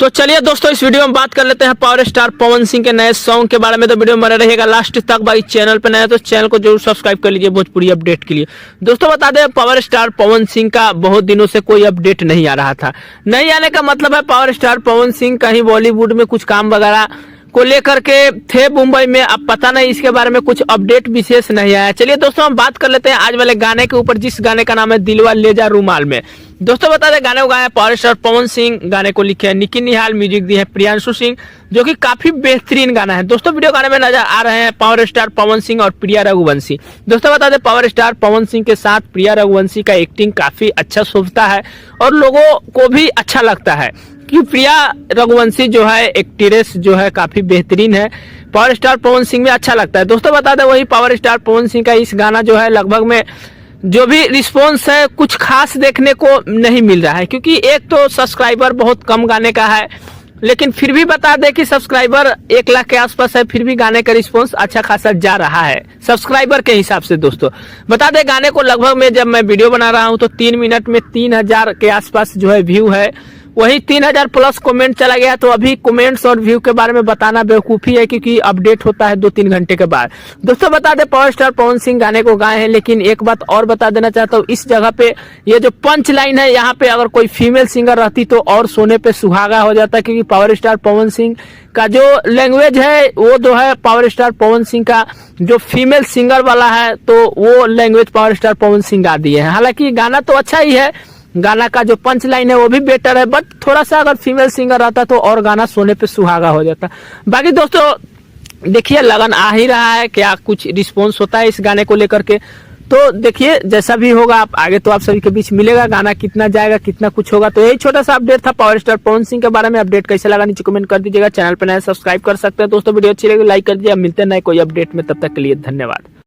तो चलिए दोस्तों, इस वीडियो में बात कर लेते हैं पावर स्टार पवन सिंह के नए सॉन्ग के बारे में। तो वीडियो में बने रहिएगा लास्ट तक। भाई चैनल पे नया है तो चैनल को जरूर सब्सक्राइब कर लीजिए भोजपुरी अपडेट के लिए। दोस्तों बता दें, पावर स्टार पवन सिंह का बहुत दिनों से कोई अपडेट नहीं आ रहा था। नहीं आने का मतलब है पावर स्टार पवन सिंह कहीं बॉलीवुड में कुछ काम वगैरह को लेकर के थे मुंबई में। अब पता नहीं इसके बारे में कुछ अपडेट विशेष नहीं आया। चलिए दोस्तों, हम बात कर लेते हैं आज वाले गाने के ऊपर, जिस गाने का नाम है दिलवा ले जा रूमाल में। दोस्तों बता दें, गाने को गाए पावर स्टार पवन सिंह, गाने को लिखे हैं निकी निहाल, म्यूजिक दी है प्रियांशु सिंह, जो कि काफी बेहतरीन गाना है। दोस्तों वीडियो गाने में नजर आ रहे हैं पावर स्टार पवन सिंह और प्रिया रघुवंशी। दोस्तों बता दें, पावर स्टार पवन सिंह के साथ प्रिया रघुवंशी का एक्टिंग काफी अच्छा शोभता है और लोगों को भी अच्छा लगता है कि प्रिया रघुवंशी जो है एक्ट्रेस जो है काफी बेहतरीन है। पावर स्टार पवन सिंह में अच्छा लगता है। दोस्तों बता दें, वही पावर स्टार पवन सिंह का इस गाना जो है लगभग में जो भी रिस्पॉन्स है कुछ खास देखने को नहीं मिल रहा है, क्योंकि एक तो सब्सक्राइबर बहुत कम गाने का है, लेकिन फिर भी बता दें कि सब्सक्राइबर 1 लाख के आसपास है, फिर भी गाने का रिस्पॉन्स अच्छा खासा जा रहा है सब्सक्राइबर के हिसाब से। दोस्तों बता दें, गाने को लगभग में जब मैं वीडियो बना रहा हूं तो 3 मिनट में 3000 के आसपास जो है व्यू है, वही 3000 प्लस कमेंट चला गया। तो अभी कमेंट्स और व्यू के बारे में बताना बेवकूफ़ी है, क्योंकि अपडेट होता है 2-3 घंटे के बाद। दोस्तों बता दें, पावर स्टार पवन सिंह गाने को गाए हैं, लेकिन एक बात और बता देना चाहता हूँ, इस जगह पे ये जो पंच लाइन है, यहाँ पे अगर कोई फीमेल सिंगर रहती तो और सोने पे सुहागा हो जाता, क्योंकि पावर स्टार पवन सिंह का जो लैंग्वेज है वो जो है पावर स्टार पवन सिंह का जो फीमेल सिंगर वाला है, तो वो language power star Pawan Singh गा दिए हैं। हालांकि गाना तो अच्छा ही है, गाना का जो पंच लाइन है वो भी बेटर है, बट थोड़ा सा अगर फीमेल सिंगर रहता तो और गाना सोने पे सुहागा हो जाता। बाकी दोस्तों देखिए, लगन आ ही रहा है, क्या कुछ रिस्पॉन्स होता है इस गाने को लेकर के। तो देखिए, जैसा भी होगा आप आगे तो आप सभी के बीच मिलेगा, गाना कितना जाएगा कितना कुछ होगा। तो यही छोटा सा अपडेट था पावर स्टार पवन सिंह के बारे में। अपडेट कैसे लगा नीचे कमेंट कर दीजिएगा। चैनल पर नया सब्सक्राइब कर सकते हैं। दोस्तों वीडियो अच्छी लगी लाइक कर दीजिए। मिलते हैं नए कोई अपडेट में, तब तक के लिए धन्यवाद।